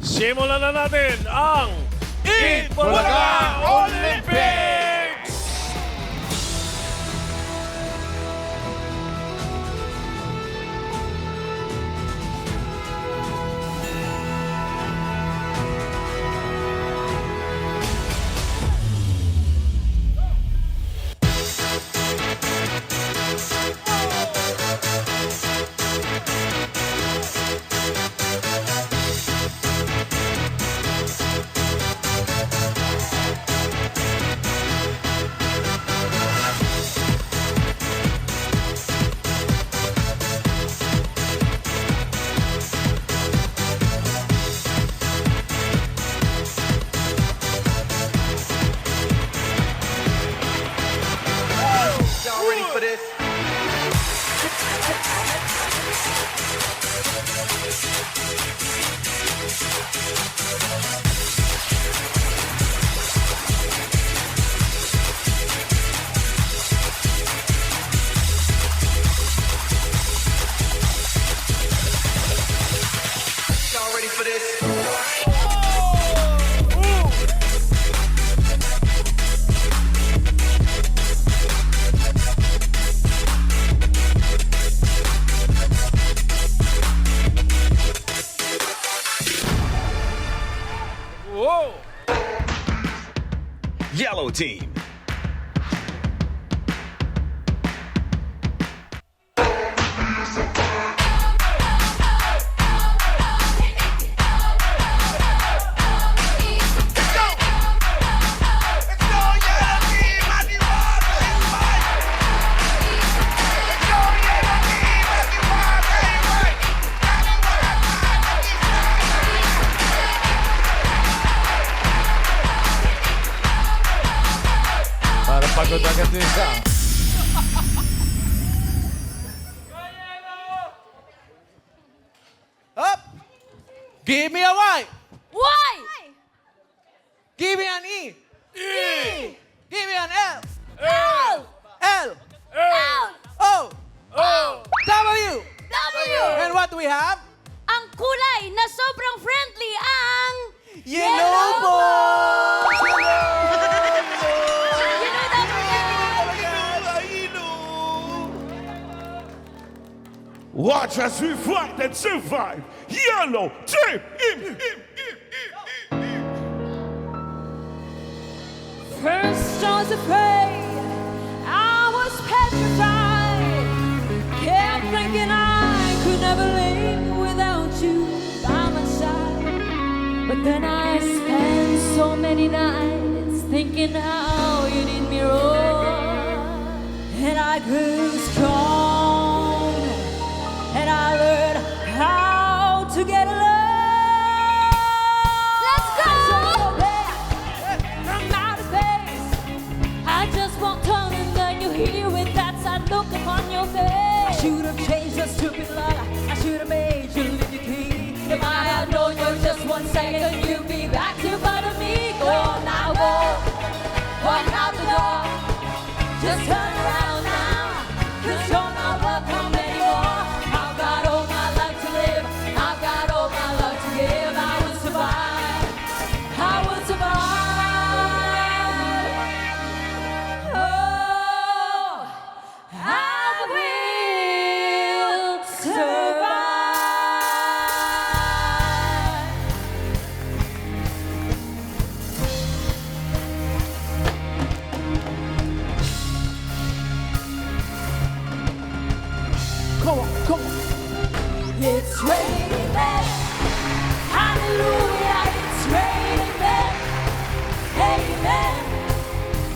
Simulan na natin ang Eat Bulaga Olympics! Y'all ready for this? Y'all ready for this? Whoa! Yellow team. Para pagod agad din siya. Up! Give me a Y! Why? Give me an E! E! Give me an L! L! L! L! O! O! W! W! And what do we have? Ang kulay na sobrang friendly ang... Yellow balls! You know that Watch as we fight and survive. Yellow team! First I was afraid, I was petrified. Kept thinking I could never live without you by my side. But then I spent so many nights thinking how you did me wrong. And I grew strong, and I learned how to get along. Let's go! From outer space, I just walked on and then you hear with that sad look upon your face. I should have changed the stupid love. I should have made you leave your key. If I had known you just 1 second, you'd be back to bother me. Go on now, go. Walk out the door. Just turn around now, 'cause you're not welcome anymore. I've got all my life to live. I've got all my love to give. I will survive. I will survive. Oh, I will survive. Come on, come on. It's raining men. Hallelujah, it's raining men. Amen.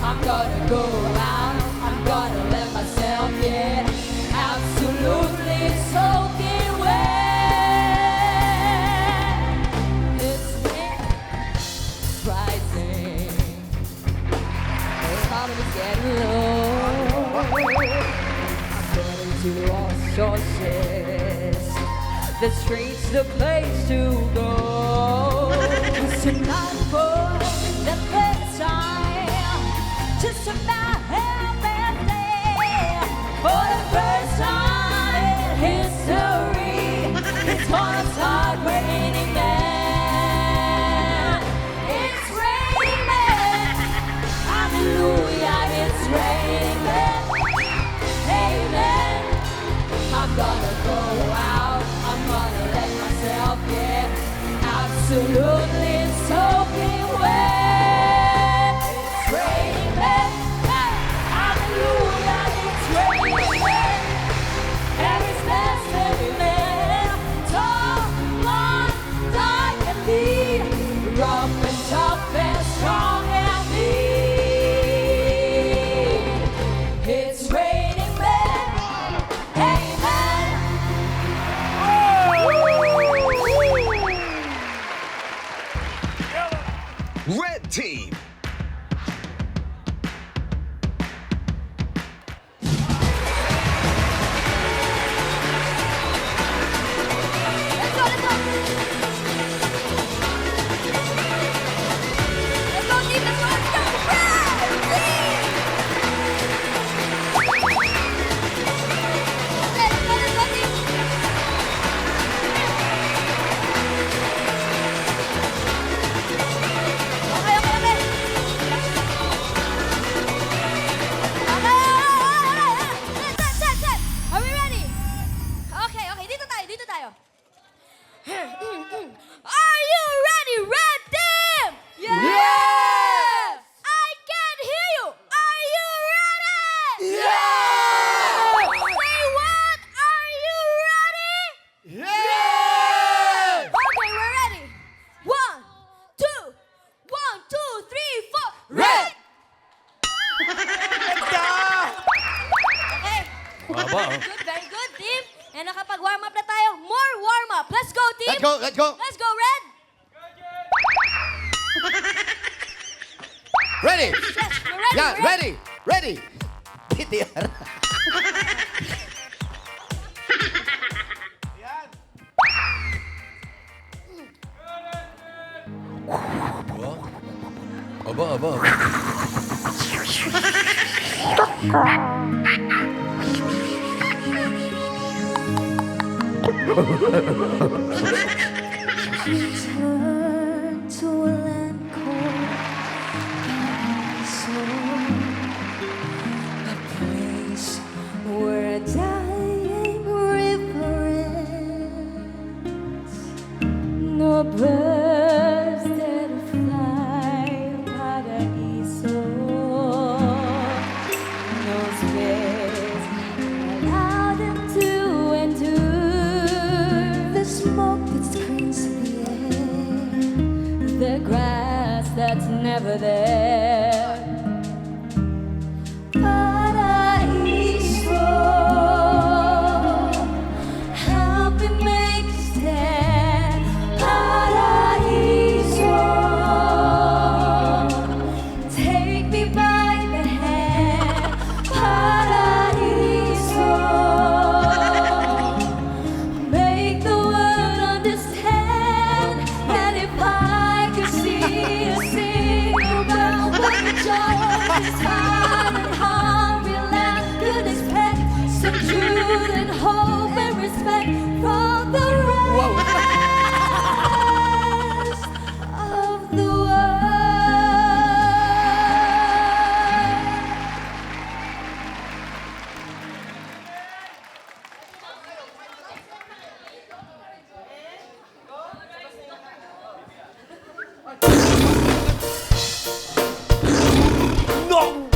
I'm gonna go out. I'm gonna let myself get absolutely soaking wet. It's wind rising. The bottom is getting low. Going to wash your chest. The streets, the place to go. 'Cause tonight for the first time, just about everything. For the first time in history, it's gonna start raining men. absolutely soaking wet. It's raining men, hallelujah, it's raining men. Every man's every man, tall, blonde, dark and lean, rough and tough and strong and mean. It's raining men, amen. Red team. Let's go, let's go. Let's go, team, let's go, let's go. Red team. Okay, let's go, team. Okay, okay, okay. Set. Are we ready? Okay, dito tayo. Are you ready, Red Team? Yes! I can hear you. Are you ready? Yeah! Say what? Are you ready? Yeah! Okay, we're ready. 1, 2, 3, 4. Red! Okay. Aba, Very good, team. And nakapag-warm up na tayo. More warm up. Let's go, team. Let's go. Let's go, Red. Ready? Yes, we're ready. Yeah, we're ready. ready. TTR. Aba. Return to a land called Paradiso, a place where a dying river ends. No birds that fly Paradiso, no space allow them to endure the smoke that screams in the air, the grass that's never there. Paradiso, help me make a stand. Paradiso, take me by the hand. Paradiso, make the world understand. And if I could see a single girl with joy this heart and hungry land could expect some truth and hope and respect from the rest of the world. No!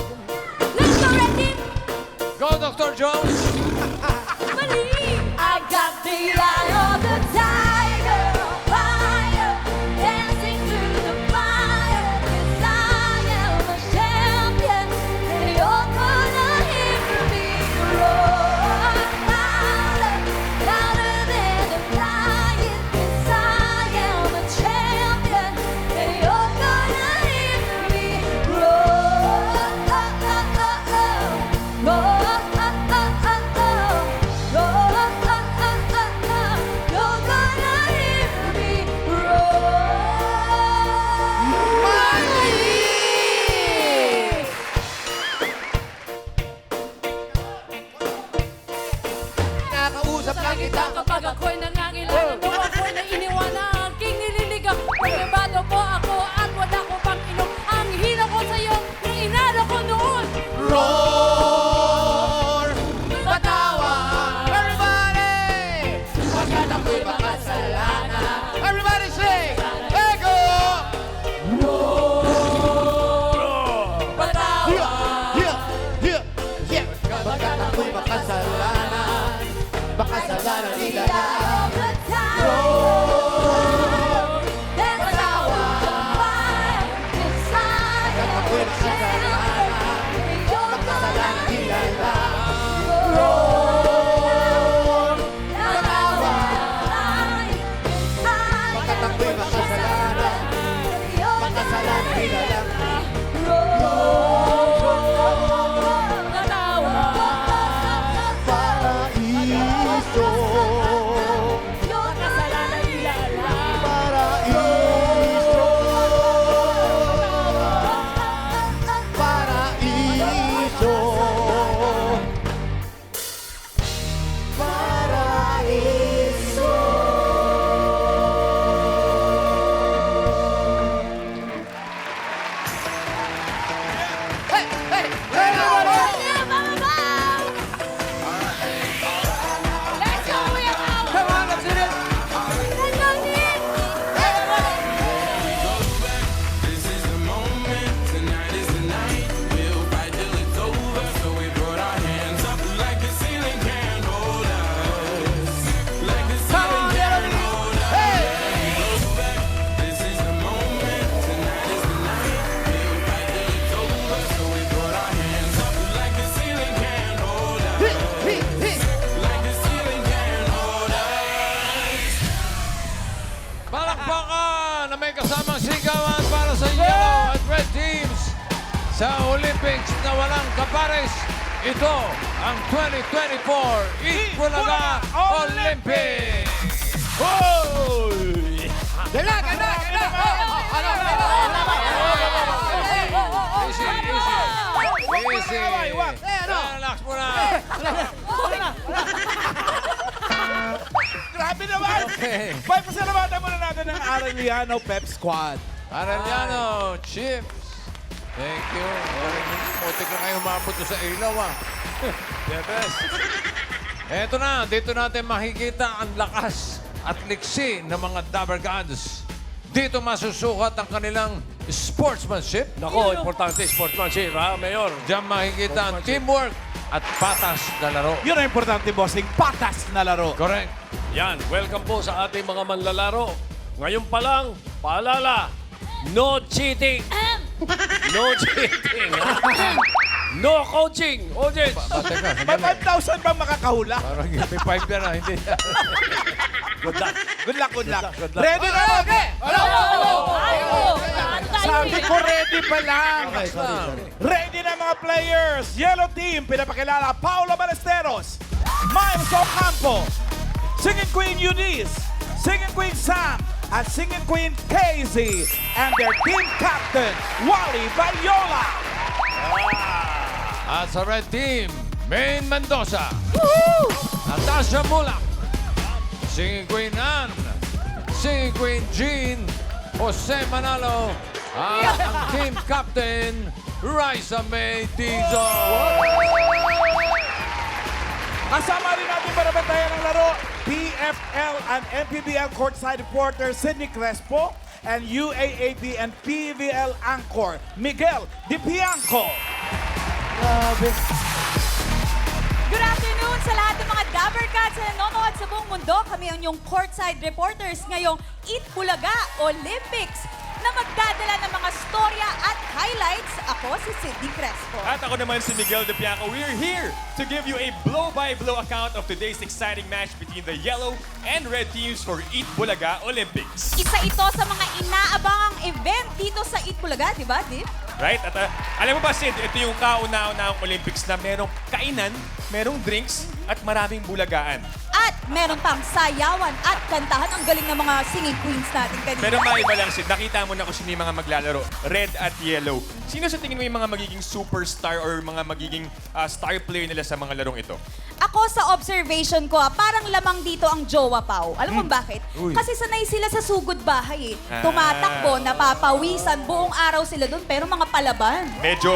Sama-samang sigawan para sa yellow at red teams sa Olympics na walang kapares. Ito ang 2024 Eat Bulaga Olympics! Hoy! Gala! Easy. Relax muna. Grabe naman! Okay. Pasalamatan muna natin ang Arellano Pep Squad. Arellano, Chips. Thank you. Muntik na kayo umabot sa ilaw, ah. The best. Eto na, dito natin makikita ang lakas at liksi ng mga Dabber Gods. Dito masusukat ang kanilang sportsmanship. Nako, importante sportsmanship, ha, Mayor? Diyan makikita ang teamwork at patas na laro. Yun ang importante, bossing. Patas na laro. Correct. Yan, welcome po sa ating mga manlalaro. Ngayon pa lang, paalala, no cheating. No cheating, ha? No coaching. Audience. Teka, May sandali. 5,000 bang makakahula? Parang may 5 na, hindi. Good luck. Good luck, good luck. Good luck. Ready na ba? Sabi ko ready pa lang. Ready na mga players. Yellow team, pinapakilala Paolo Ballesteros, Miles Ocampo, Singing Queen Eunice, Singing Queen Sam, at Singing Queen Casey, and their team captain, Wally Bayola. At sa red team, Maine Mendoza, Natasha Mulak, Singing Queen Ann, Singing Queen Jean, Jose Manalo, at ang team captain, Raisa May Dizon. Kasama rin natin para bantayan ang laro, PFL and MPBL courtside reporter Sidney Crespo and UAAP and PVL anchor Miguel Di Pianco. Good afternoon sa lahat ng mga Dabber Cats na nanonood sa buong mundo. Kami ang inyong courtside reporters ngayong Eat Bulaga Olympics na magdadala ng mga storya at highlights. Ako si Sidney Crespo. At ako naman si Miguel De Pianco. We're here to give you a blow-by-blow account of today's exciting match between the yellow and red teams for Eat Bulaga Olympics. Isa ito sa mga inaabangang event dito sa Eat Bulaga, di ba, Dip? Right? At alam mo ba, Sid, ito yung kauna-unahang Olympics na merong kainan, merong drinks, at maraming bulagaan. At meron pang sayawan at kantahan. Ang galing ng mga singing queens natin kanina. Pero maiba lang, Sid. Nakita mo na kung sino yung mga maglalaro. Red at yellow. Sino sa tingin mo yung mga magiging superstar or mga magiging star player nila sa mga larong ito? Ako sa observation ko, parang lamang dito ang Jowa Pau. Alam mo bakit? Kasi sanay sila sa sugod bahay eh. Tumatakbo, napapawisan, buong araw sila doon, pero mga palaban. Medyo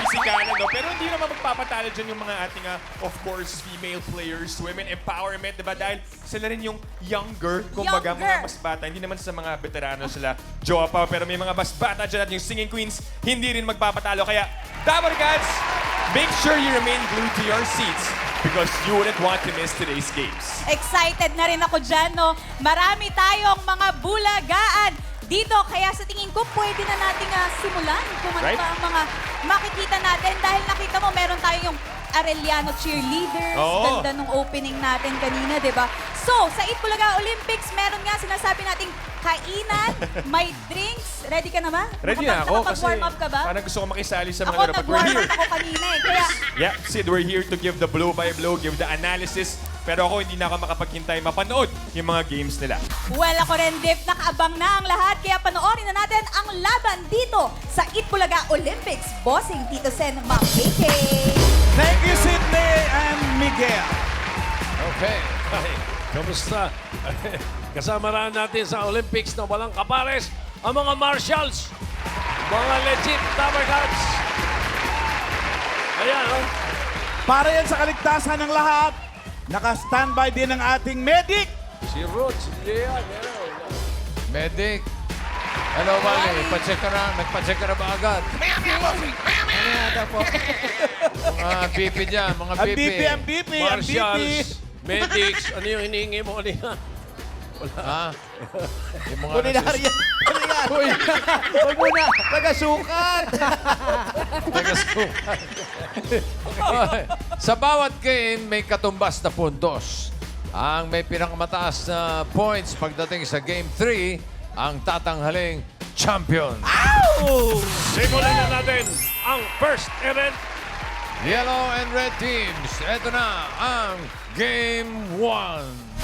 pisikalan, no? Pero hindi naman magpapatalo dyan yung mga ating, of course, female players, women empowerment, diba? Dahil sila rin yung younger, kumbaga, mga mas bata. Hindi naman sa mga veterano sila, jowa pa, pero may mga mas bata dyan at yung singing queens, hindi rin magpapatalo. Kaya, Dabber Gods, make sure you remain glued to your seats because you wouldn't want to miss today's games. Excited na rin ako dyan, no? Marami tayong mga bulagaan dito. Kaya sa tingin ko, pwede na nating simulan kung ano Right? pa ang mga makikita natin. Dahil nakita mo, meron tayo yung Arellano cheerleaders. Oo. Ganda nung opening natin kanina, di ba? So, sa Eat Bulaga Olympics, meron nga sinasabi nating kainan, may drinks. Ready ka na ba? Ready na ako kasi Nakapag-warm up ka ba? parang gusto ko makisali sa mga Ako, laro. But we're nag-warm here. up ako kanina eh. Kaya, Yeah, Sid, we're here to give the blow-by-blow, give the analysis. Pero ako hindi na ako makapaghintay mapanood yung mga games nila. well, ako rin, Dip, nakaabang na ang lahat. Kaya panoorin na natin ang laban dito sa Eat Bulaga Olympics. Bossing Tito Sen, Ma'am KK. Thank you, Sidney and Miguel. Okay. Ay, kamusta? Kasama rin natin sa Olympics na walang kapares ang mga marshals, mga legit Dabber Gods. Ayan, oh. Para yan sa kaligtasan ng lahat, naka-standby din ang ating medic. Si Ruth, si Leah, meron. Medic. Hello, Wally. Nagpa-check ka na ba agad? Ano yata po? Mga BP dyan, mga Ang BP. BP, ang BP, ang BP. Marshals, medics, ano yung hinihingi mo? Ano yan? Ha? Yung mga Kulinarya. Ano yan? Huwag mo na. Taga-sukat. nagasukan. Okay. Sa bawat game, may katumbas na puntos. Ang may pinakamataas na points pagdating sa Game 3 ang tatanghaling champion. Simulan na natin ang first event. Yellow and red teams, eto na ang Game 1.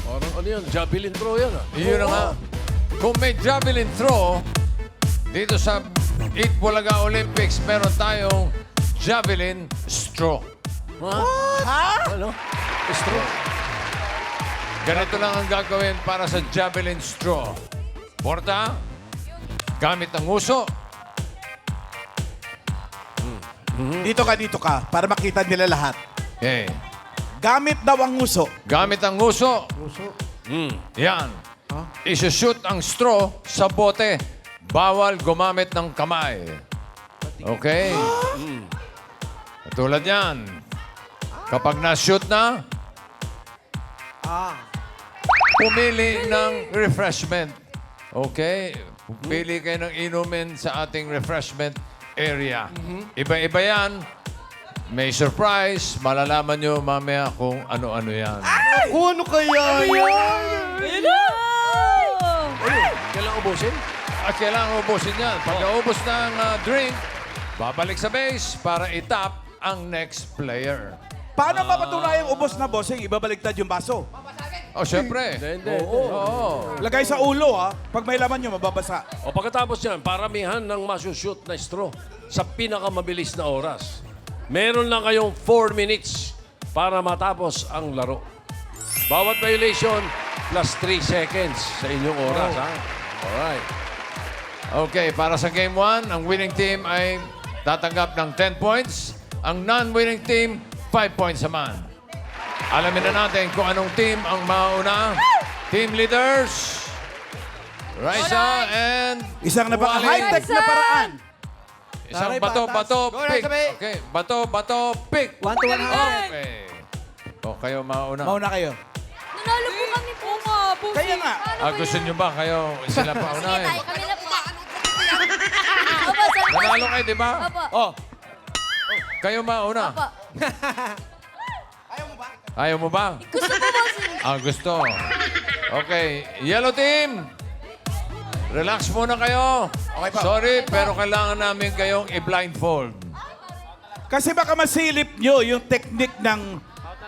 Parang ano yan? Javelin throw yan ah. Yun na nga. Kung may javelin throw, dito sa Eat Bulaga Olympics, meron tayong javelin straw. Ano? Straw. Ganito lang ang gagawin para sa javelin straw. Porta, gamit ang uso. Dito ka, para makita nila lahat. Okay. Gamit daw ang uso. Gamit ang uso. Yan. Isushoot ang straw sa bote. Bawal gumamit ng kamay. Okay? Katulad yan. Kapag na-shoot na, pumili ng refreshment. Okay? Pumili kayo ng inumin sa ating refreshment area. Iba-iba yan. May surprise. Malalaman nyo mamaya kung ano-ano yan. Ano kaya yan? Kailangan ubusin? Kailangan ubusin yan. Pagka-ubos ng drink, babalik sa base para itap ang next player. Paano mapatunayang ubos na, bossing? Ibabaliktad yung baso. Oh, syempre. Hindi. Oo. Lagay sa ulo, ha? Pag may laman nyo, mababasa. O pagkatapos yan, paramihan ng masushoot na straw sa pinakamabilis na oras. Meron lang kayong 4 minutes para matapos ang laro. Bawat violation, plus 3 seconds sa inyong oras. Ha? Alright. Okay, para sa Game 1, ang winning team ay tatanggap ng 10 points. Ang non-winning team, 5 points naman. Alamin na natin kung anong team ang mauna. Team leaders, Raisa and Isang napaka-high-tech na paraan. Isang Taray, bato, patas. bato, Go, pick. Raisa, bay. Okay, bato, bato, pick. 1 to 100. Okay. O, kayo mauna. Mauna kayo. Nanalo po kami po nga, po. Kaya nga. Gusto nyo ba kayo sila pa unahin? Kami na po. Opo, sir. Nanalo kayo, di ba? Opo. Oh, Kayo mauna. Opo. Ayaw mo ba? Gusto po, bossing. Gusto. Okay, yellow team. Relax muna kayo. Okay pa. Sorry, pero kailangan namin kayong i-blindfold. kasi baka masilip nyo yung technique ng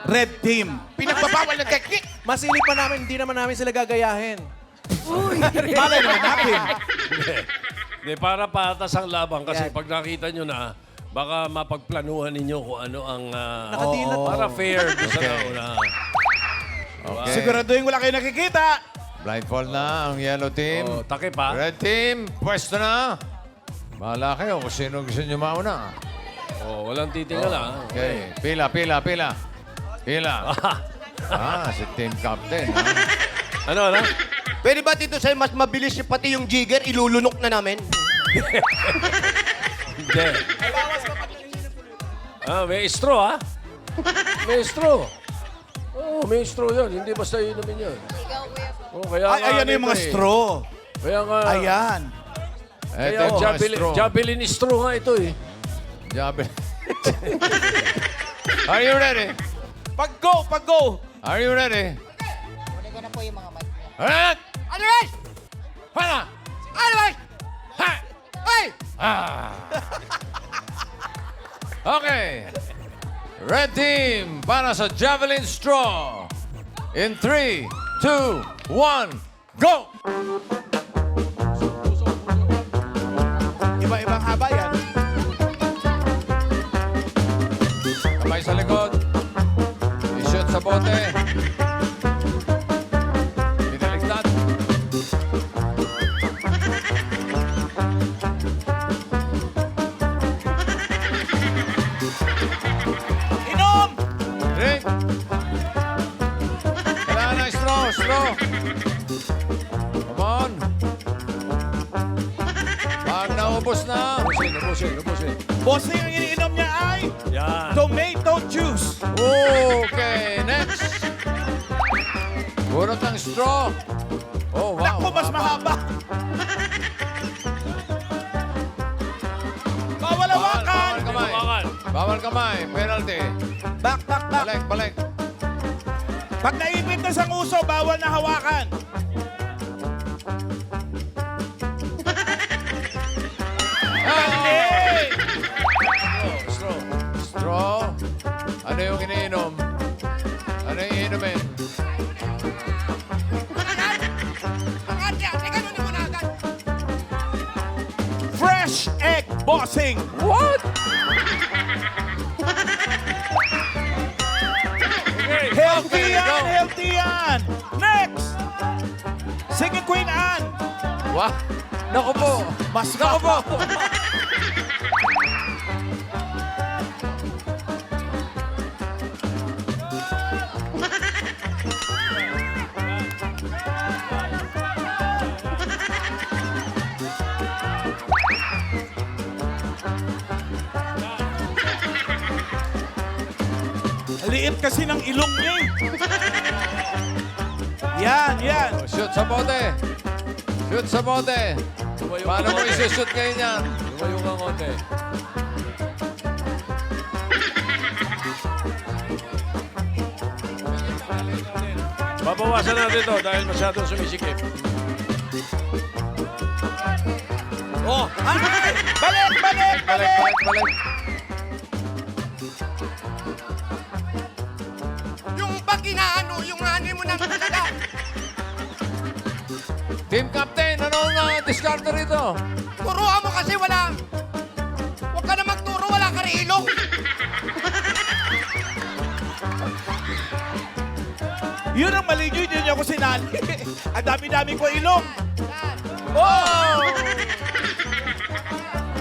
red team. Pinagbabawal ng technique. Masilip pa namin, hindi naman namin sila gagayahin. Malay naman natin. Hindi, para patas ang labang kasi Yan. pag nakita nyo na, baka mapagplanuhan ninyo kung ano ang Nakadilat. para fair doon sa nauna. Okay. Siguraduhin wala kayo nakikita. Blindfold na ang yellow team. Oh, takip ha. Red team, pwesto na. Bahala kayo kung sino gusto nyo mauna. Oh, walang titingala. ha? Okay, pila. Pila. Si team captain. Ha? Ano? Pwede ba dito sa'yo mas mabilis yung pati yung jigger, ilulunok na namin? Hindi. May straw ha? May straw. Oh, may straw yun. Hindi basta inumin yun. Oh, kaya Ay, nga ayan na yung mga dito eh. straw. Kaya nga. Ayan. Kaya Ito, mga straw. javelin straw nga ito eh. Javelin. Are you ready? Pag-go! Are you ready? Kunin ko na po yung mga mic niya. Alright! Alright! Hala! Alright! Ha! Ay! Okay. Red team para sa javelin straw. In 3, 2, 1, go! Iba-ibang haba yan. Kamay sa likod. I-shoot sa bote. Pinaligtad. Inom! Drink. Kailangan ng straw. Come on. Pag naubos na. Ubusin. Bossing, ang iniinom niya ay Yan. tomato juice. Okay, next. Bunot ng straw. Oh, wow. Naku, mas mahaba. Bawal hawakan. Kamay. Hawakan. Bawal kamay. Penalty. Back. Balik. Pag naipit na sa nguso, bawal na hawakan. Ay! Straw. Straw. Ano yung iniinom? Ano yung iinumin? Fresh egg bossing. What? Okay. Healthy yan. Next. Singing Queen Anne. What? Naku po. Mas Naku po. Liit kasi ng ilong niya eh. Yan. Shoot sa bote. Shoot sa bote. Lumayo Paano ka mo konti. isushoot kayo niyan? Lumayo ka konti. Babawasan natin ito dahil masyadong sumisikip. Oh! Ay! Balik! Balik. Yung pag inaano, yung ani mo ng talaga. Team Captain, anong diskarte rito? Turuan mo kasi wala. Huwag ka na magturo, wala ka rin ilong. Yun ang mali nyo, hindi nyo ako sinali. Ang dami-dami ko ilong. Oh!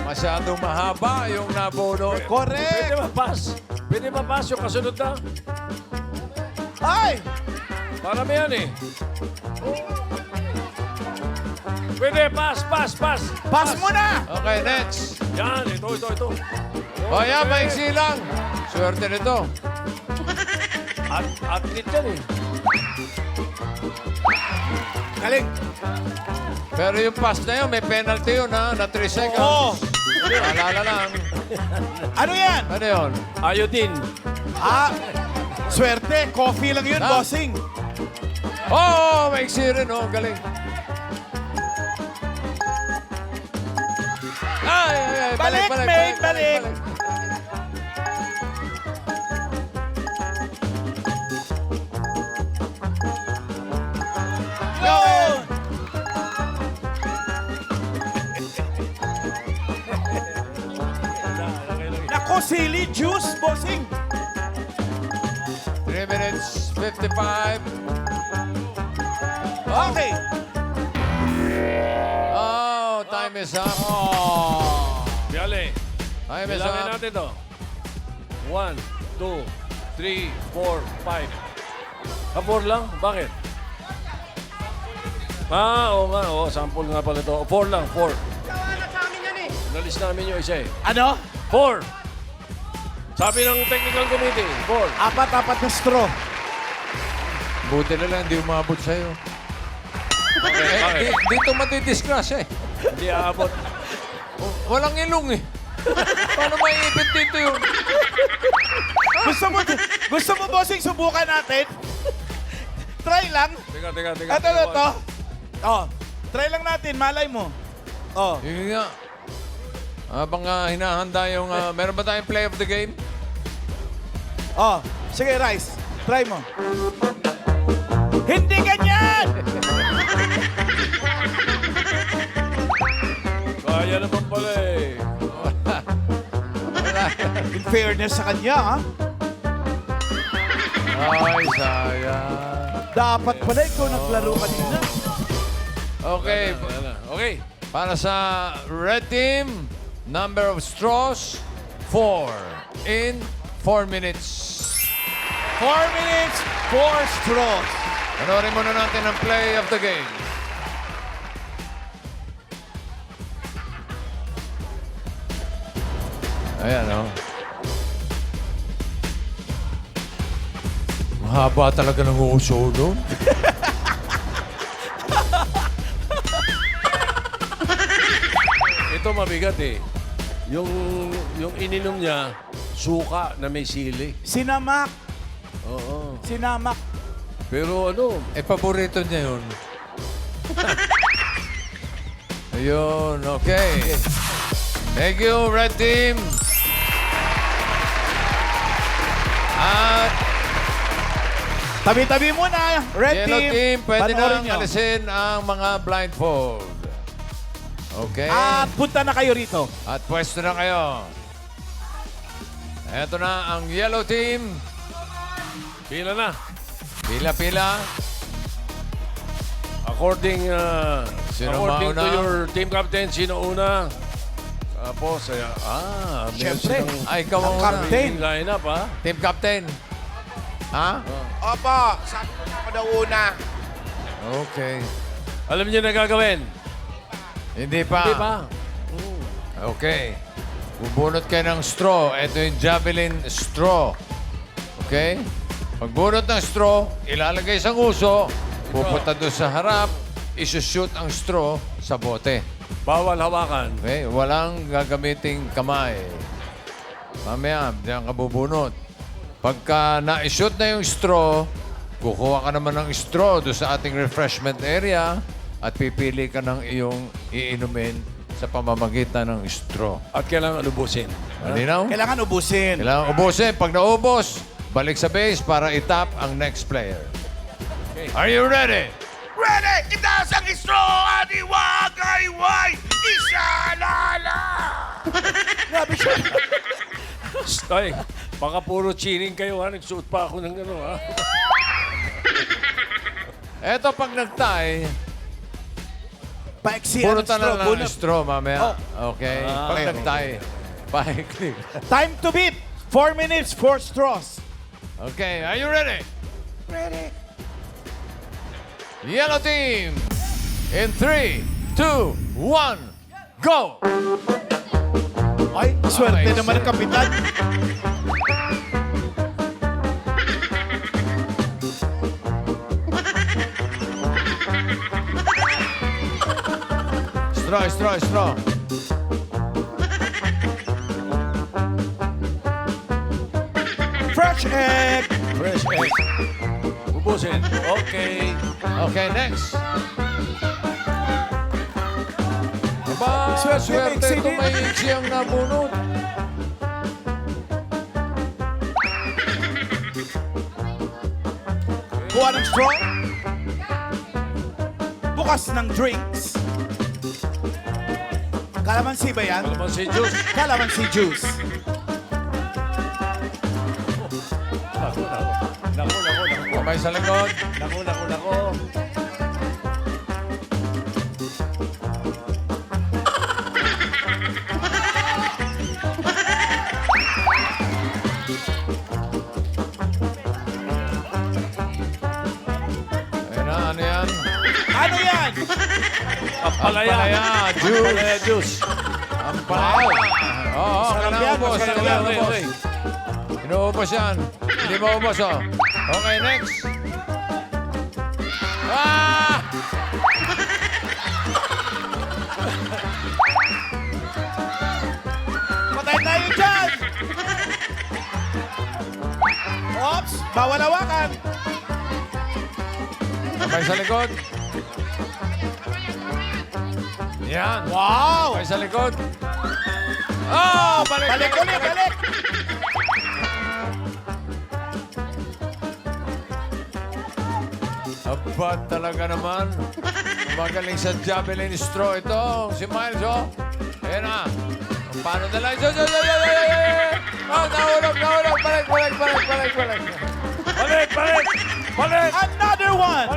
Masyadong mahaba yung nabunot. Correct. Pwede ba pass yung kasunod na? Ay! Para may yan eh. Pwede, pass. Pass mo na! Okay, next. Yan, ito. O yan, maiksi lang. Swerte nito. Athlete yan eh. Galing. Pero yung pass na yun, may penalty yun ha, na 3 Oo. seconds. Alala lang. Ano yan? Ano yun? Ayodin. Swerte. Coffee lang yun, Ah. bossing. Oh, maiksi rin, oh. Galing. Ay. Balik, mate, balik. Go! Nako, sili juice, bossing. 3 minutes, 55. Okay. Oh, time is up. Biale. Time is Bilangin up. natin to. 1, 2, 3, 4, 5. 4 lang? Bakit? Oo nga. Sample nga pala ito. 4 lang, 4. Nalis namin yung isa eh. Ano? 4. Sabi ng technical committee, 4. Apat na straw. Buti na lang, hindi umabot sa'yo. Bakit? Dito matidisgrasya eh. Hindi aabot. Walang ilong eh. Paano maiipit dito yun? Gusto mo, bossing, subukan natin? Try lang. Teka. Ito. Oh, try lang natin, malay mo. Oh. Yun nga. Habang hinahanda yung... meron ba tayong play of the game? Oh, sige, Rice. Try mo. Hindi ganyan! Kaya naman pala eh. In fairness sa kanya, ha? Ay, sayang. Dapat pala ikaw naglaro kanina. Okay. Okay. Para sa red team, number of straws, 4 in 4 minutes. 4 minutes, 4 straws. Panorin muna natin ang play of the game. Ayan, oh. Mahaba talaga ng uso, no? Ito mabigat eh. Yung ininom niya, Suka na may sili. Sinamak. Oo. Sinamak. Pero ano, paborito niya yun. Ayun, okay. Thank you, Red Team. At Tabi-tabi muna, Red Yellow Team, pwede Panoorin nang nyo. alisin ang mga blindfold. Okay. At punta na kayo rito. At pwesto na kayo. Eto na ang Yellow Team. pila na. Pila-pila. According, Sino according to mauna? your team captain, sino una? Tapos, meron Siyempre. silang Ay, ikaw ang una. Captain. lineup, ha? Team Captain. Ha? Opo, sabi ko na ako daw una. Okay. Alam niyo na gagawin? Hindi pa. Hindi pa. Okay. Bubunot kayo ng straw. Ito yung javelin straw. Okay? Pagbunot ng straw, ilalagay sa nguso, pupunta doon sa harap, isushoot ang straw sa bote. Bawal hawakan. Okay? Walang gagamiting kamay. Mamaya, diyan ka bubunot. Pagka na-shoot na yung straw, kukuha ka naman ng straw doon sa ating refreshment area at pipili ka ng iyong iinumin sa pamamagitan ng straw. At kailangan ubusin. Malinaw? Kailangan ubusin. Kailangan ubusin. Pag naubos, balik sa base para itap ang next player. Okay. Are you ready? Ready! Itaas ang straw! Adiwagayway! Isalala! Grabe siya. Ay, baka puro chining kayo, ha? Nagsuot pa ako ng ano, ha? Eto pag nag-tie, Paiksi ang bunutan straw. na lang ng Bunot. straw mamaya. Okay? Pag okay. nag-tie, paikli. Time to beat. 4 minutes, 4 straws. Okay, are you ready? Ready? Yellow team, in 3, 2, 1, go! Ay, swerte Okay, naman ang kapitan. Straw. Fresh egg. Fresh egg. Ubusin. Okay. Okay, next. Aba, Swerte, swerte maiksi kung din. may iksi ang nabunot. Kuha ng straw. Bukas ng drinks. Kalamansi ba yan? Alam mo si Juice. Kalamansi juice. Naku. Kamay sa likod. Naku. Ayun na, ano yan? Ano yan? Palaya. Palaya, juice. Palaya juice. Ang palaya. Oo, Masarap yan, ubos. masarap Kailangan yan. ubos. Okay. Inuubos yan. Hindi mo ubos, oh. Okay, next. Ah! Patay tayo dyan! Oops! Bawal hawakan! Kamay sa likod. Yan. Wow! Kamay sa likod. Oh, balik. Balik ulit, balik! Aba, talaga naman. Magaling sa javelin straw ito. Si Miles, oh. Ayan na. Paano nila? Oh, nahulog. Balik. Balik. Another one!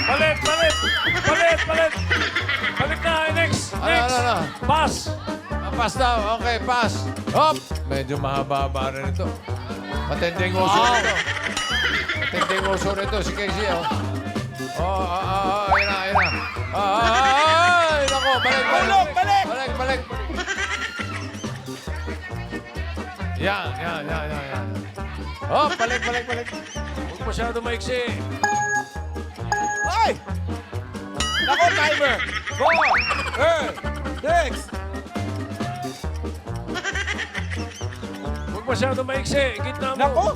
Balik. Balik. Balik na, next. Ano? Pass. Pass daw. Okay, pass. Hop! Medyo mahaba-haba rin ito. Matinding uso ito. Matinding uso rito si Casey, oh. Ayun na. Ay, nako. Balik. Ulog, balik! Balik. Yan. Oh, balik. Huwag masyado maiksi. Ay! Nako, timer. 4, 6. Huwag masyado maiksi. Gitna mo. Nako!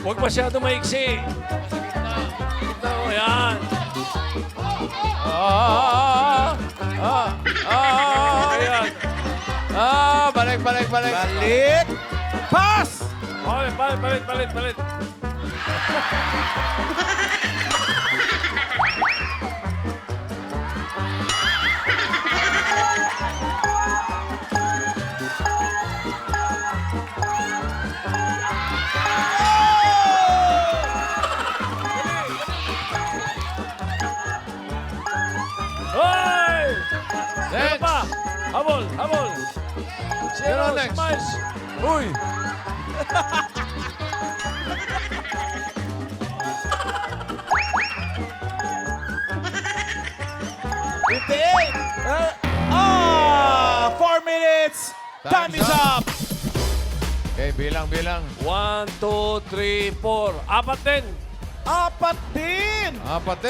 Huwag masyado maiksi. Gitna mo. Yan. Ayan. Balik. Balik! Pass! Palit. Hoy! Sino Next. pa? Habol. Sino next? Smiles. Uy! Bitin! 4 minutes! Time is up! Okay, bilang. 1, 2, 3, 4. Apat din. Apat din! Apat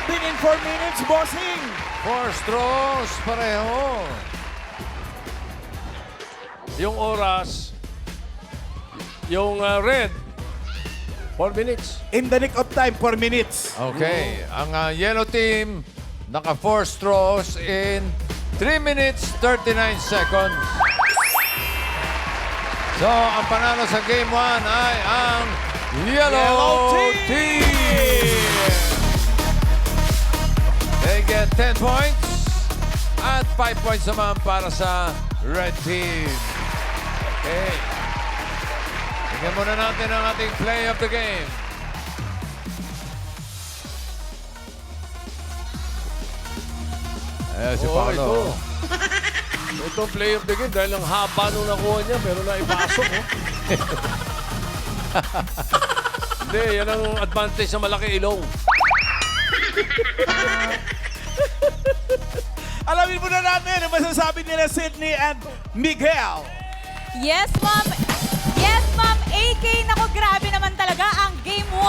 din in 4 minutes, bossing! 4 straws, pareho. Yung oras, yung red, 4 minutes. In the nick of time, 4 minutes. Okay, ang yellow team, naka 4 straws in 3 minutes, 39 seconds. So, ang panalo sa game 1 ay ang yellow team. They get 10 points at 5 points naman para sa red team. Okay. Tingnan muna natin ang ating play of the game. Ayan si Paolo. Ito ang play of the game dahil ang haba nung nakuha niya pero naipasok. Hindi, yan ang advantage sa malaki ilong. Alamin muna natin ang masasabi nila Sydney and Miguel. Yes, ma'am. Yes, ma'am. AK, nako, grabe naman talaga ang Game 1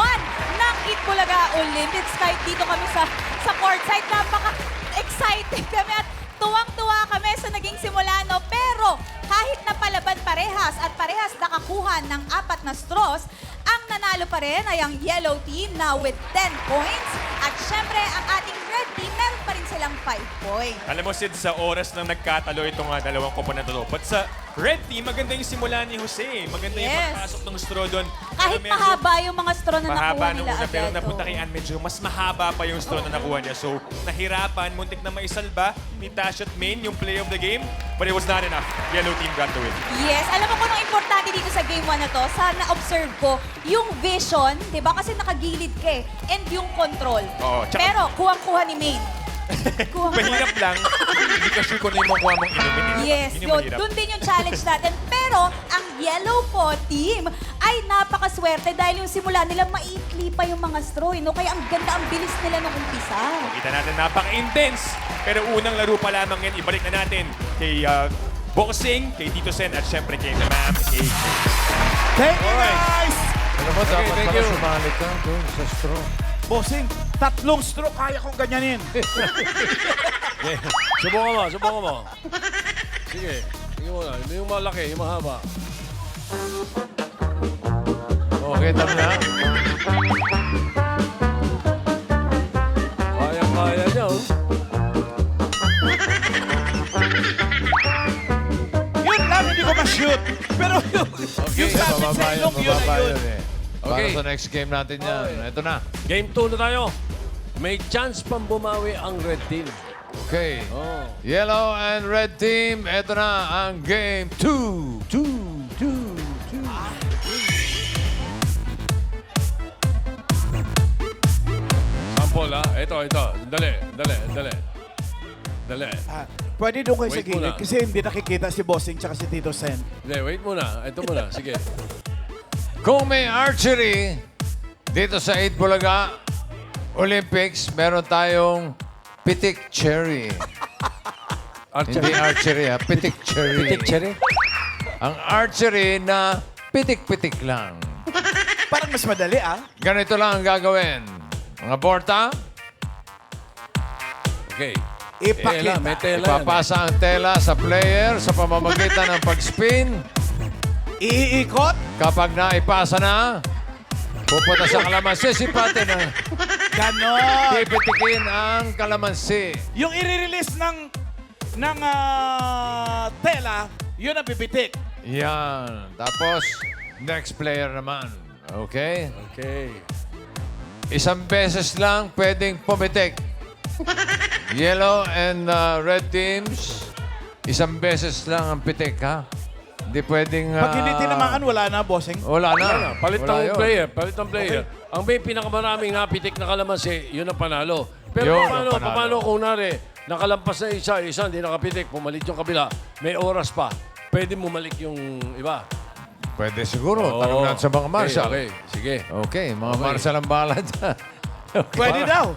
ng Itbulaga Olympics. Kahit dito kami sa courtside, napaka-excited kami at tuwang-tuwa kami sa naging simula, no? Pero kahit napalaban parehas at parehas nakakuha ng 4 na straws, ang nanalo pa rin ay ang yellow team na with 10 points. At syempre, ang ating red team, meron pa rin silang 5 points. Alam mo, Sid, sa oras nang nagkatalo itong dalawang koponan to. But sa red team, maganda yung simula ni Jose. Maganda yung Yes. pagpasok ng straw doon. Kahit Medyo mahaba yung mga straw na mahaba nakuha nung nila una, pero agad. napunta kay Ann, medyo mas mahaba pa yung straw na nakuha niya. So, nahirapan, muntik na maisalba ni Tash at Main yung play of the game. But it was not enough. Yellow team got the win. Yes, alam mo kung anong importante dito sa Game 1 na to, sa na-observe ko, yung vision, di ba? Kasi nakagilid ka eh, and yung control. Oo, tsaka- Pero, kuwang-kuha ni Maine. Mahirap lang. Hindi ka sure kung ano yung makuha mong eliminate. Yes, Yun yung yun. mahirap. Doon din yung challenge natin. Pero, ang yellow po team ay napakaswerte dahil yung simula nila maikli pa yung mga straw. No? Kaya ang ganda, ang bilis nila nung umpisa. Kita natin, napaka-intense. Pero unang laro pa lamang yan, ibalik na natin kay Boxing, kay Tito Sen, at syempre kay Ma'am AK. Thank you, guys! Ano ba, dapat thank pala you. sumali ka doon sa straw. Bossing, 3 stroke kaya kong ganyanin. Subukan mo. Sige, tingin mo na. Yung malaki, yung mahaba. Okay, tama na. Kaya niya, oh. Yun lang, hindi ko ma-shoot. Pero yung sa atin sa ilong, yun na yun. Para Okay. sa next game natin yan. Ito na. Game 2 na tayo. May chance pang bumawi ang red team. Okay. Oh. Yellow and red team, ito na ang game 2. Sample, ha? Ito. Dali. Pwede doon kayo sa Wait gilid muna. kasi hindi nakikita si Bossing tsaka si Tito Sen. Hindi, wait muna. Ito muna. Sige. Kung may archery dito sa 8 Bulaga Olympics, meron tayong pitik cherry. Hindi archery, ha? Pitik-cherry. Pitik-cherry? Ang archery na pitik-pitik lang. Parang mas madali, ah. Ganito lang ang gagawin. Mga Borta, Okay. Ipakita. May tela. ipapasa ang tela sa player sa pamamagitan ng pag-spin. Iikot. Kapag naipasa na, pupunta sa kalamansi, sipatin na. Ganon. Pipitikin ang kalamansi. Yung i-release ng tela, yun ang pipitik. Yan. Tapos, next player naman. Okay? Okay. Isang beses lang pwedeng pumitik. Yellow and red teams, isang beses lang ang pitik, ha? Hindi pwedeng... Pag hindi tinamaan, wala na, bossing. Wala na. Palit Wala ng yun. player. Palit ng player. Ang may pinakamaraming napitik na kalamansi, yun ang panalo. Pero Yun ang panalo. paano kung nari, nakalampas na isa hindi nakapitik, pumalit yung kabila, may oras pa, pwede bumalik yung iba. Pwede siguro. Tanong natin sa mga marshal. Okay, sige. Okay, mga marshal ang bahala dyan. Pwede daw.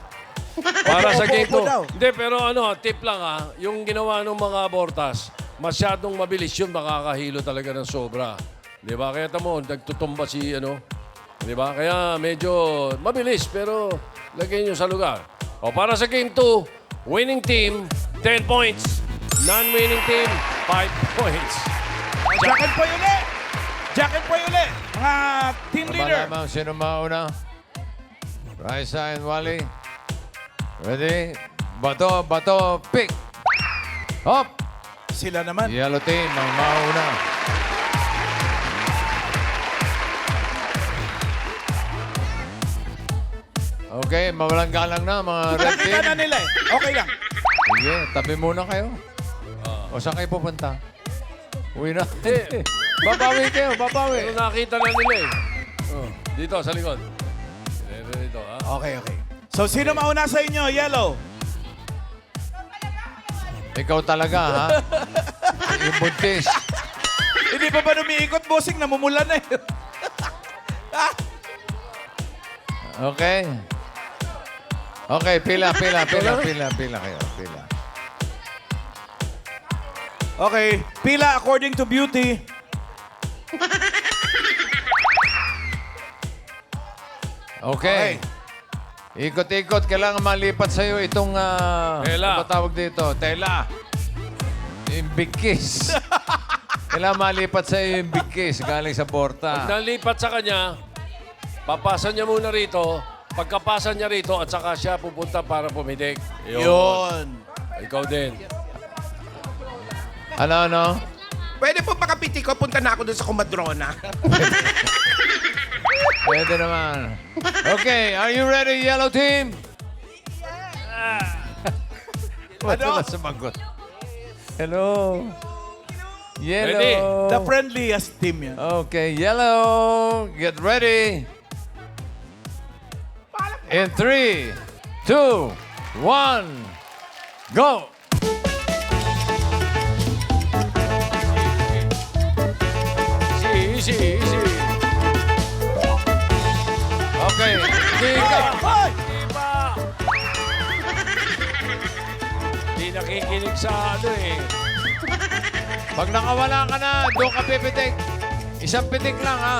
Para sa game Opo, 2. daw. Hindi, pero tip lang yung ginawa ng mga Bortas, masyadong mabilis yun, makakahilo talaga ng sobra. Di ba? Kaya tamo, nagtutumba si Di ba? Kaya medyo mabilis, pero lagay nyo sa lugar. O para sa game 2, winning team, 10 points. Non-winning team, 5 points. Jacket po yun eh. Jacket po yun eh. Mga team leader. Malamang sino mauna? Raisa and Wally. Ready? Bato, pick. Hop! Sila naman. Yellow team ang mauna. Okay, mawalang galang na mga red Nakita team. na nila eh. Okay lang. Sige, tabi muna kayo. O saan kayo pupunta? Uwi na. Babawi kayo, babawi. Pero nakita na nila eh. Dito, sa likod. Dito, ha? Okay. So, sino mauna sa inyo? Yellow. Ikaw talaga, ha? Yung buntis. Hindi pa ba umiikot, bossing? Namumulan na eh. Okay. Okay, pila kayo. Pila. Okay. Pila according to beauty. Okay. Ikot-ikot, kailangan malipat sa'yo itong... Tela. Ano ba tawag dito? Tela. Yung big kiss. Kailangan malipat sa'yo yung big kiss galing sa Borta. Nalipat sa kanya, papasa niya muna rito. Pagkapasa niya rito at saka siya pupunta para pumitik. Yun. Ikaw din. Ano? Pwede po makapiti ko, punta na ako doon sa kumadrona. Pwede naman. Okay, are you ready, yellow team? Wala na sumagot. Hello. Yellow. Ready? The friendliest team yan. Okay, yellow. Get ready. In 3, 2, 1, go! Easy. Okay, tika. Hindi nakikinig sa eh. Pag nakawala ka na, doon ka pipitik. Isang pitik lang, ha?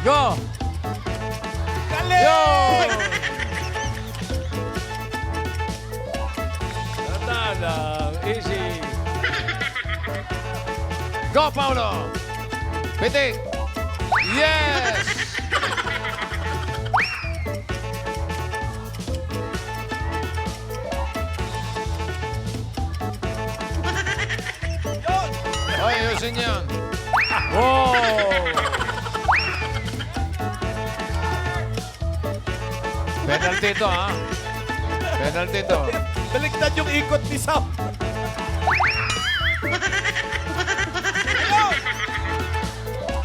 Go! Galing! Yo! Tanda lang. Easy. Go, Paulo! Pitik! Yes! Ay, ayusin yan. Wow! Penalty ito, ha? Penalty ito. Baliktad yung ikot ni Sam.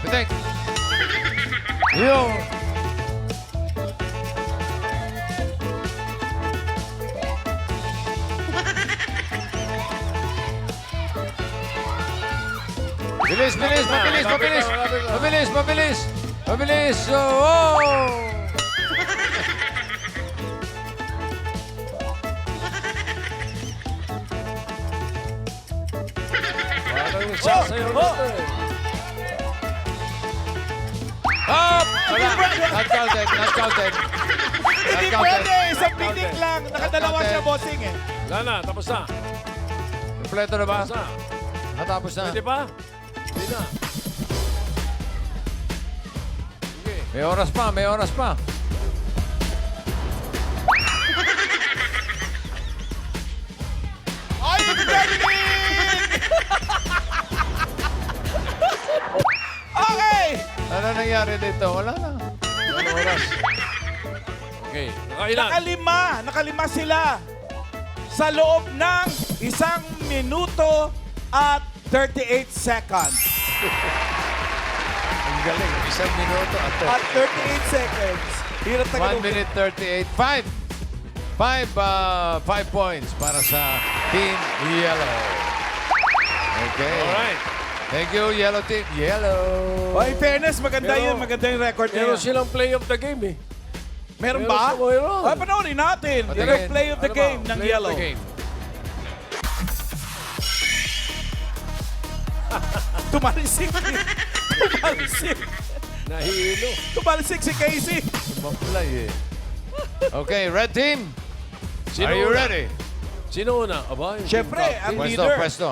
Pitik! Yo! Mabilis! Oh! Walang sasayaw na to eh. Up! Wala. Not counted. Not counted. Hindi Not counted. pwede. Isang pitik lang. Nakadalawa Not siya, counted. bossing eh. Wala na, tapos na. Kompleto na ba? Tapos na. Natapos na. Pwede ba? Hindi na. Sige. May oras pa, may oras pa. Ay, galing! Okay! Ano nangyari dito? Wala na. Ano oras? Okay. Nakailan? Nakalima sila sa loob ng 1 minuto at 38 seconds. Ang galing. 1 minuto at At 38 seconds. Hirap 1 minute 38. 5 points para sa Team Yellow. Okay. Alright. Thank you, Yellow Team. Yellow. Oh, in fairness, maganda Pero- yun. Maganda yung record Meron niya. silang play of the game eh. Meron meron ba? sa Moiron. Ay, panoorin natin. Patingin. Yung play of the Ano ba? game ng Play of Yellow. the game. Tumalsik. Tumalsik. Nahilo. Tumalsik si Casey. Maplay eh. Okay, Red Team. Sino Are you una? ready? Sino una? Aba, yung Siyempre, team ang captain. Pwesto, leader. pwesto.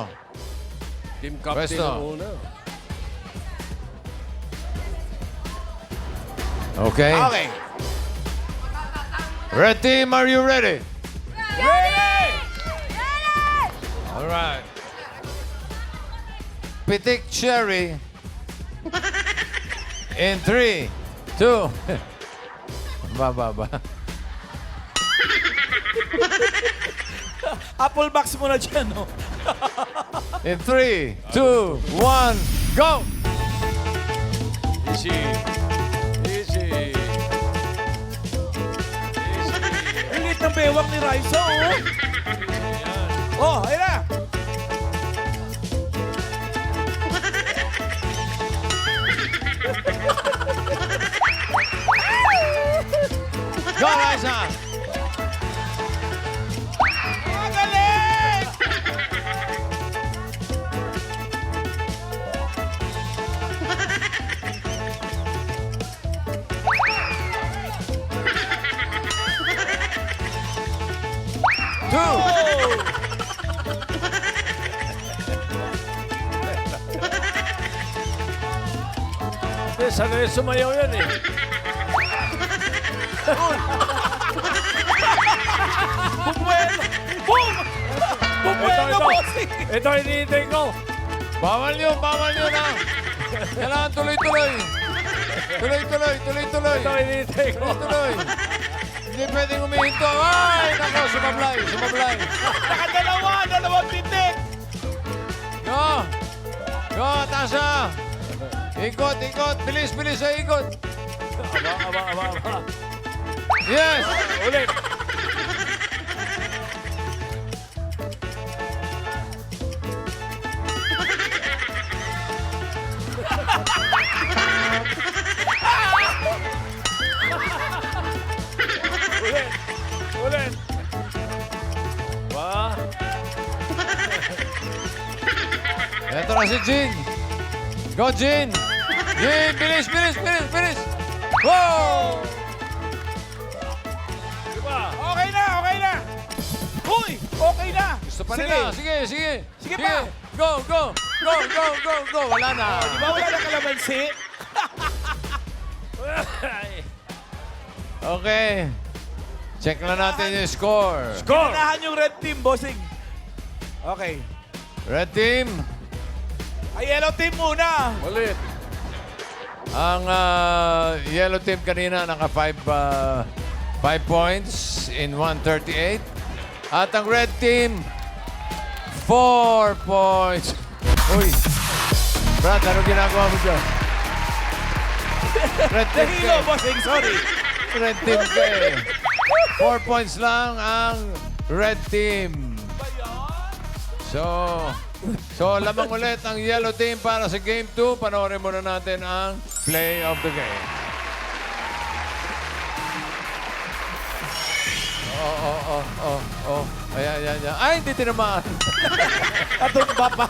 Team captain Pwesto. ang una. Okay. Okay. Red Team, are you ready? Ready! All right. Pitik Cherry. In 3, 2. Ba. Apple box muna dyan, no? In 3, 2, 1, go! Easy. Easy. Ang liit ng bewang ni Raisa, oh. Oh, ayun na. Go, Liza! Ang galing! Two! Hindi, sanay sumayaw yan eh. Bumuelo! Boom! Bumuelo, bossing! Ito hinihintay ko. Bawal yun na! Kailangan tuloy-tuloy! Tuloy-tuloy! Ito hinihintay ko. Tuloy! Hindi pwedeng umihinto. Ay! Nako, sumablay! Nakadalawa! Dalawang pitik! Go! Go, Tasha! Ikot! Bilis sa ikot! Aba. Yes! Ulit. Ulit. Ba? Ito na si Jean. Go, Jean! Jean, bilis! Wow! Diba? Okay na! Uy! Okay na! Gusto pa nila. Sige. Sige pa. Go! Wala na. Di ba wala na kalamansi? Okay. Check na natin yung score. Score! Unahan yung red team, bossing. Okay. Red Team, Ay, yellow team muna. Ulit. ang Yellow Team kanina naka 5 points in 138. At ang Red Team, 4 points. Uy. Brad, ano ginagawa mo dyan? Red Team ka Nahilo, eh. bossing. Sorry. Red Team ka eh. 4 points lang ang Red Team. So, lamang ulit ang Yellow Team para sa Game 2. Panoorin muna natin ang play of the game. Oh. Ayan. Ay, hindi tinamaan. Atumba pa.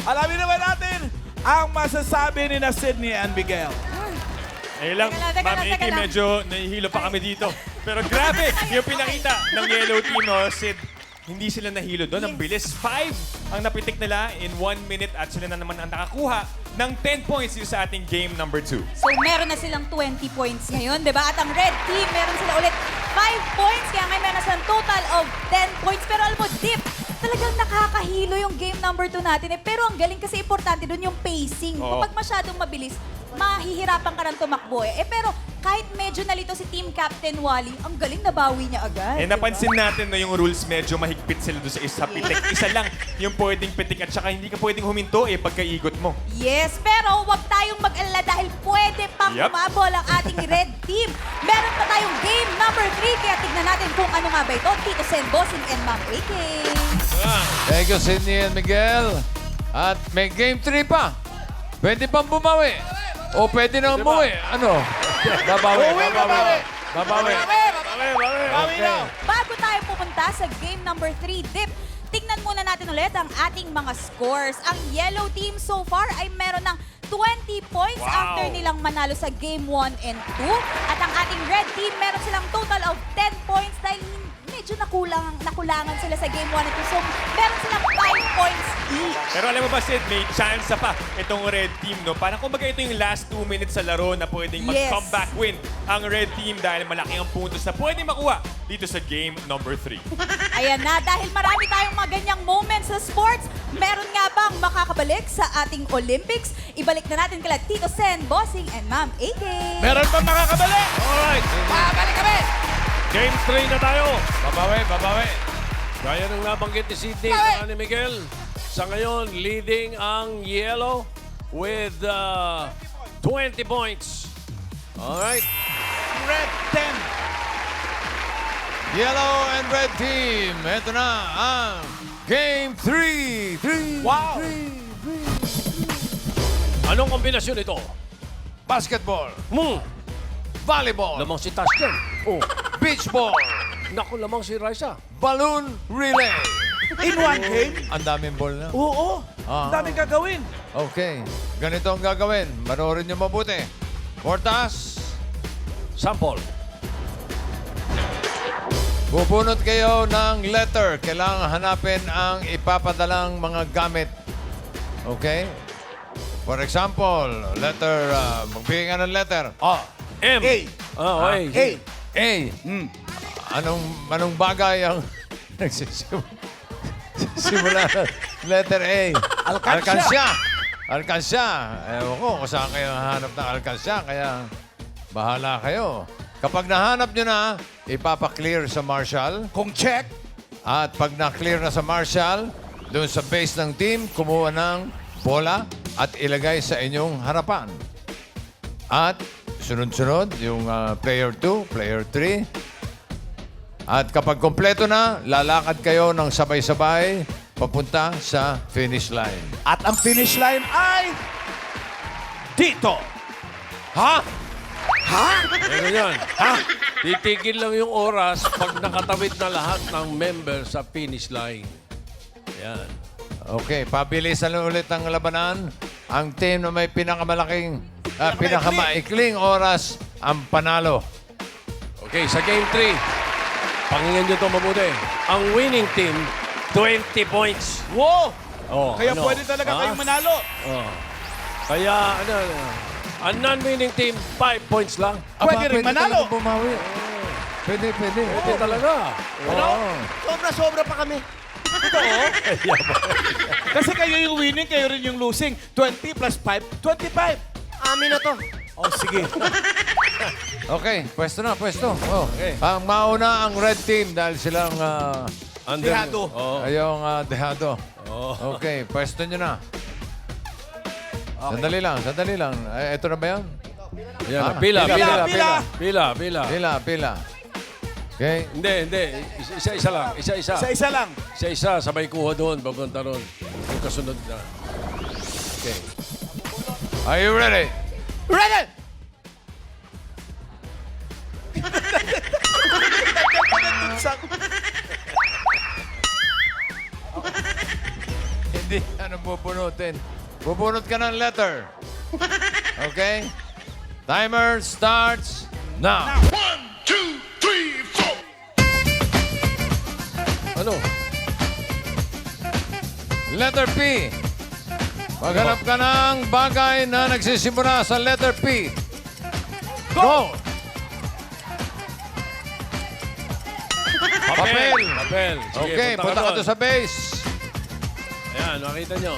Alamin naman natin ang masasabi ni na Sydney and Miguel. Eh lang, Teka Ma'am lang, Iki, teka lang. medyo nahihilo pa kami dito. Pero grabe, yung pinakita ng yellow team, no, Sid, hindi sila nahilo doon. Ang bilis. 5 ang napitik nila in 1 minute at sila na naman ang nakakuha ng 10 points dito sa ating game number 2. So, meron na silang 20 points ngayon, di ba? At ang red team, meron sila ulit 5 points. Kaya ngayon meron na silang total of 10 points. Pero alam mo, Dip, talagang nakakahilo yung game number 2 natin. Eh. Pero ang galing kasi importante doon yung pacing. Oo. Kapag masyadong mabilis, mahihirapan ka rin tumakbo eh. Pero kahit medyo nalito si Team Captain Wally, ang galing nabawi niya agad. Eh, di ba? napansin natin na yung rules medyo mahigpit sila doon sa isa pitik. Isa lang yung pwedeng pitik at saka hindi ka pwedeng huminto pagkaigot mo. Yes, pero wag tayong mag-alala dahil pwede pang Yup. umabol ang ating red team. Meron pa tayong game number 3, kaya tignan natin kung ano nga ba ito. Tito Sen, Bossing, and Ma'am AK. Thank you, Sydney and Miguel. At may game 3 pa. Pwede pang bumawi. O pwede nang umuwi. Ano? Babawi. Babawi. Okay. Bago tayo pupunta sa game number 3, Dip, tignan muna natin ulit ang ating mga scores. Ang yellow team so far ay meron ng 20 points after nilang manalo sa game 1 and 2. At ang ating red team, meron silang total of 10 points dahil medyo nakulangan sila sa game 1 and 2. So, meron silang 5 points each. Pero alam mo ba, Sid, may chance pa itong red team, no? Parang kumbaga ito yung last 2 minutes sa laro na pwedeng Yes. mag-comeback win ang red team dahil malaki ang puntos na pwedeng makuha dito sa game number 3. Ayan na, dahil marami tayong mga ganyang moments sa sports, meron nga bang makakabalik sa ating Olympics? Ibalik na natin kila Tito Sen, Bossing, and Ma'am AK. Meron pa makakabalik! Alright, Babalik kami! game 3 na tayo. Babawi. Gaya ng nabanggit ni Sydney at ni Miguel. Sa ngayon, leading ang yellow with 20 points. Alright. Red 10. Yellow and red team. Ito na ang game 3. Wow! Anong kombinasyon ito? Basketball. Volleyball. Lamang si Tash dyan. Oh, Beach ball. naku, lamang si Raisa. Balloon relay. In one game? Ang daming ball na. Oo. Ah. Ang daming gagawin. Okay. Ganito ang gagawin. Manoorin niyo mabuti. Portas. Sample. Bubunot kayo ng letter. Kailangan hanapin ang ipapadalang mga gamit. Okay? For example, letter, magbigay ka ng letter. M. A. Oh, A. A. A. Anong bagay ang nagsisimula ng letter A? Alkansya. Alkansya. Ewan ko kung saan kayo hanap ng alkansya, kaya bahala kayo. Kapag nahanap nyo na, ipapa-clear sa marshal. Kung check, At pag na-clear na sa marshal, doon sa base ng team, kumuha ng bola at ilagay sa inyong harapan. At sunod-sunod, yung player 2, player 3. At kapag kompleto na, lalakad kayo ng sabay-sabay papunta sa finish line. at ang finish line ay dito. Ha? Ano yan? Ha? Titigil lang yung oras pag nakatawid na lahat ng member sa finish line. Yan. Okay, pabilisan ulit ang labanan. Ang team na may pinakamaikling oras ang panalo. Okay, sa game 3, pakinggan nyo ito mabuti. Ang winning team, 20 points. Wow! Oh, Kaya ano? pwede talaga Ha? kayong manalo. Oh. Kaya, ang non-winning team, 5 points lang. Pwede rin manalo. talaga bumawi. Pwede. Pwede talaga. Oo. Sobra-sobra pa kami. Kasi kayo yung winning, kayo rin yung losing. 20 plus 5, 25. Amin na to. Oh, sige. Okay, pwesto na, pwesto. Oh. Ang mauna ang red team dahil silang Dehado. Oh. dehado. Oh. Okay, pwesto nyo na. Sandali lang. Ito na ba yan? Yan, Pila. Pila. Okay. Hindi. Isa-isa lang. Isa-isa lang. Isa-isa, sabay kuha doon, papunta doon. Yung kasunod na. Okay. Are you ready? Ready! Anong bubunutin? Bubunot ka ng letter. Okay? Timer starts now. Ano? Letter P. Maghanap ka ng bagay na nagsisimula sa letter P. Go! Papel. Papel. Sige, Okay, punta ka doon. to sa base. Ayan, nakita nyo.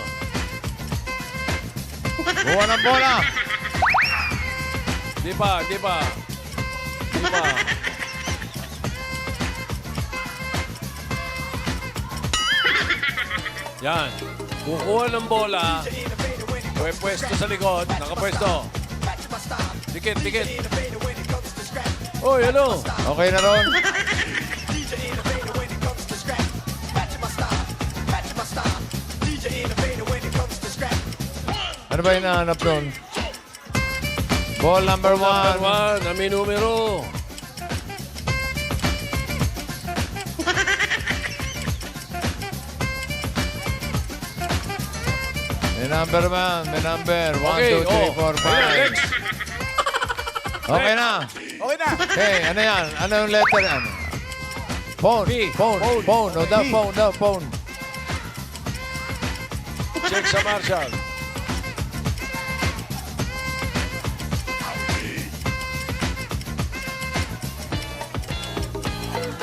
Buwan ng bola. Di pa, di pa. Di pa. Yan. Kukuha ng bola. Pwesto sa likod. Nakapwesto. Dikit, dikit. Oy, ano? Okay na ron. Ano ba hinahanap nun? Ball number Number 1. 1, na may numero. May number man. May number. 1, Okay, 2, 3, 4, 5. Ayan, next. Okay na. Okay na. Okay, ano yan? Ano yung letter yan? Phone. P. Phone. Phone. No, daw, P. phone. Daw, phone. Check sa Marshall.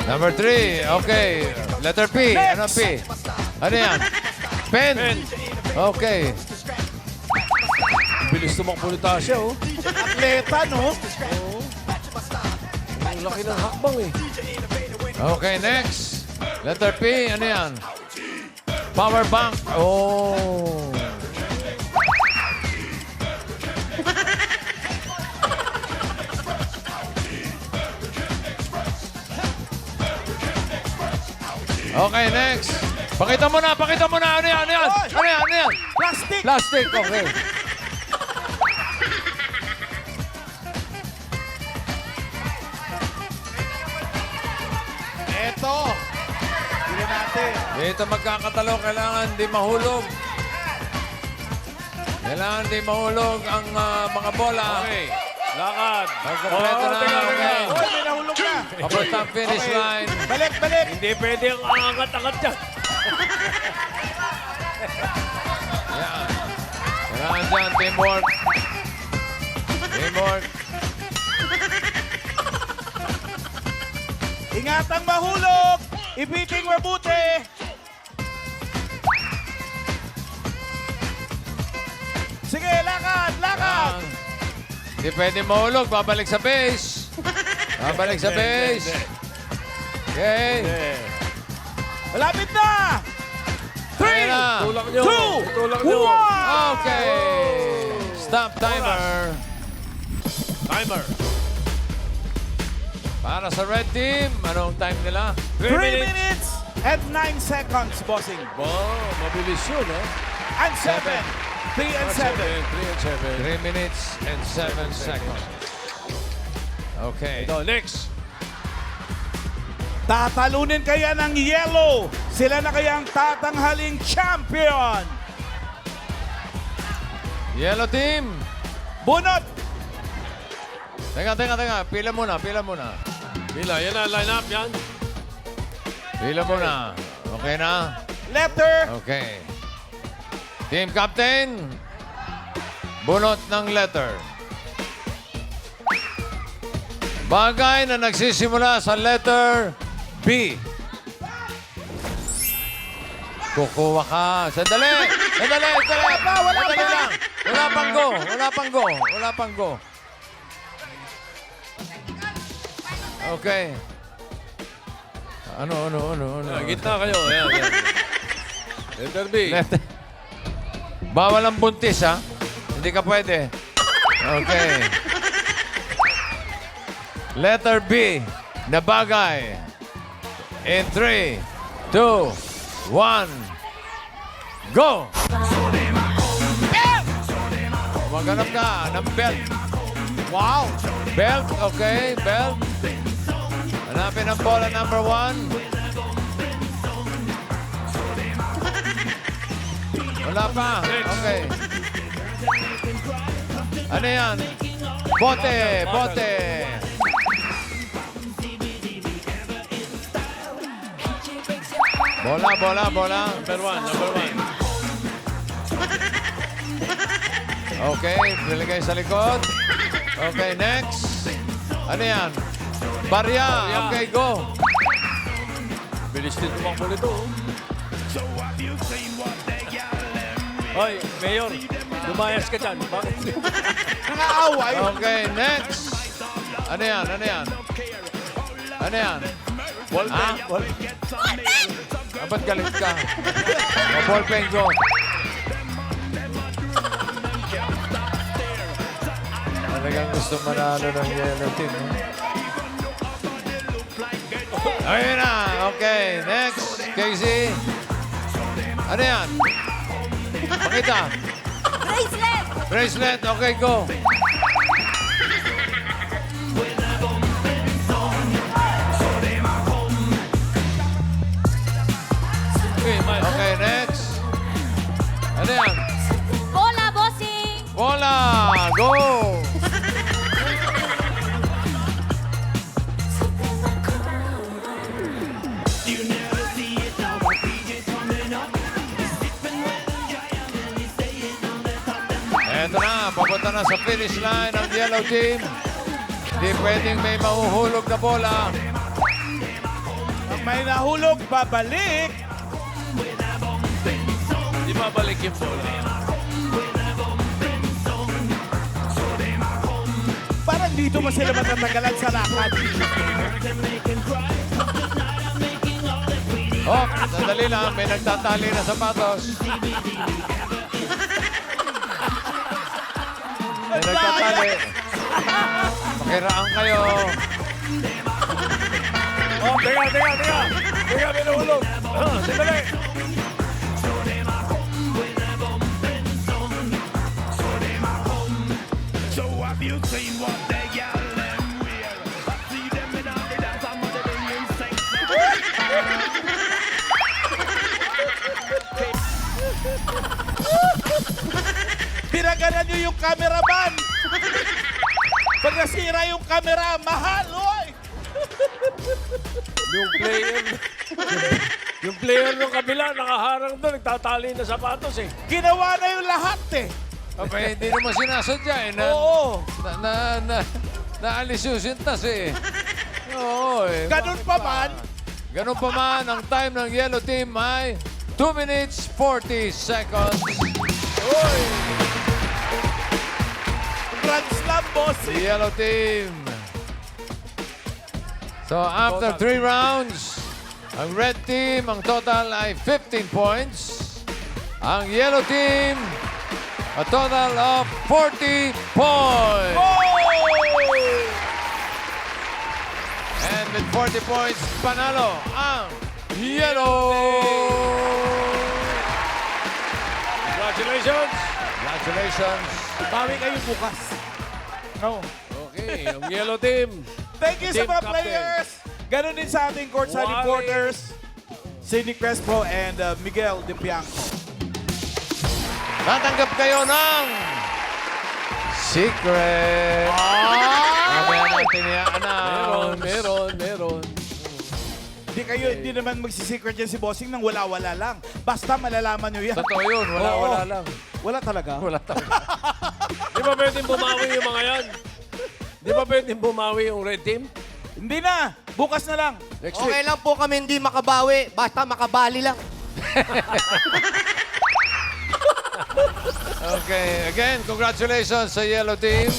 Number 3. Okay. Letter P. Ano P? Ano yan? Pen. Pen. Okay. Bilis tumakbo ni Tasha, oh. Atleta, no? Ang laki ng hakbang, eh. Okay, next. Letter P. Ano yan? Power bank. Oh. Okay, next. Pakita mo na, pakita mo na. Ano yan, ano yan? Ano yan, ano yan? Plastic. Plastic, okay. Eto. Hindi natin. Dito magkakatalo, kailangan di mahulog. Kailangan di mahulog ang mga bola. Okay. Lakad. Pagkapreto na, teka, okay. teka. Oh, may nahulog na. Papunta ang finish Okay. line. Balik, balik. Hindi pwede ang angat-angat dyan. Yan. Kailangan dyan, teamwork. Teamwork. Ingatang mahulog. Ibiting mabuti. Sige, lakad, lakad. Yan. Hindi pwede mahulog. Babalik sa base. Babalik sa base. Okay. Malapit na. Three. Na. Tulak nyo. 2, Tulak nyo. 1. Okay. Stop timer. Timer. Para sa red team, anong time nila? 3 minutes and 9 seconds, bossing. Wow, mabilis yun, ha? And 7. 3 and 7. 3 and 7. 3 minutes and 7 seconds. Okay. Ito, next. Tatalunin kaya ng yellow. Sila na kaya ang tatanghaling champion. Yellow team. Bunot. Teka. Pila muna. Mila, yan na, line up, yan. Pila muna. Okay na? Letter. Okay. Team captain. Bunot ng letter. Bagay na nagsisimula sa letter B. Kukuha ka. Sandali. Wala pa. lang. Wala pang go. Okay. Ano? Gitna kayo, yan. Letter B. Letter. Bawal ang buntis, ha? Hindi ka pwede. Okay. Letter B na bagay. In 3, 2, 1, go! Maghanap ka ng belt. Wow. Belt, okay, belt. Hanapin ang bola number 1. Wala pa. Okay. Ano yan? Bote, bote. Bola, bola, bola. Number one. Okay, niligay sa likod. Okay, next. Ano yan? Barya. Okay, go. Bilis din tumakbo nito. Hoy, Mayor, lumayas ka dyan. Bakit? Nangaaway. Okay, next. Ano yan? Ano yan? Ano yan? Ballpen. Ah, ba't galit ka? Ballpen, go. Talagang gusto manalo ng yellow team. Ayun na. Okay, next. Casey. Ano yan? Pakita. Bracelet! Bracelet. Okay, go. Okay, Mike. Okay, next. Ano yan? Bola, bossing! Bola. Go. Eto na, papunta na sa finish line ang yellow team. Hindi pwedeng may mahuhulog na bola. Pag may nahulog, babalik. Di ba balik yung bola? Parang dito mo sila matatagalan sa lakad. Oh, sandali lang. May nagtatali na sapatos. May nagtatali. Makiraan kayo. Oh, teka. Teka, may nahulog. Sandali. Pinagalan nyo yung cameraman. Pag nasira yung camera, mahal, oy! Yung player ng kabila, nakaharang doon, nagtatali na sapatos eh. Ginawa na yung lahat eh. Abay, hindi naman sinasadya eh. Oo. Naalis yung sintas eh. Oo eh. Ganun pa man. Ganun pa man, ang time ng yellow team ay 2 minutes 40 seconds. Uy! Grand slam, boss. The yellow team. So after 3 rounds, ang red team, ang total ay 15 points. Ang yellow team, a total of 40 points. And with 40 points, panalo ang yellow. Congratulations! Congratulations. Bawi kayo bukas. No. Okay, yung yellow team. Thank you sa Team mga captain. players. Ganon din sa ating courtside Wally. reporters, Sidney Crespo and Miguel De Pianco. Tatanggap kayo ng secret. Mamaya natin i-announce. Meron. Hindi naman magsisecret yan si Bossing nang wala-wala lang. Basta malalaman nyo yan. Totoo yun. Wala Oo. lang. Wala talaga? Wala talaga. Di ba pwedeng bumawi yung mga yan? Di ba pwedeng bumawi yung red team? Hindi na. Bukas na lang. Next Okay week. lang po kami hindi makabawi. Basta makabali lang. Okay. Again, congratulations sa yellow team.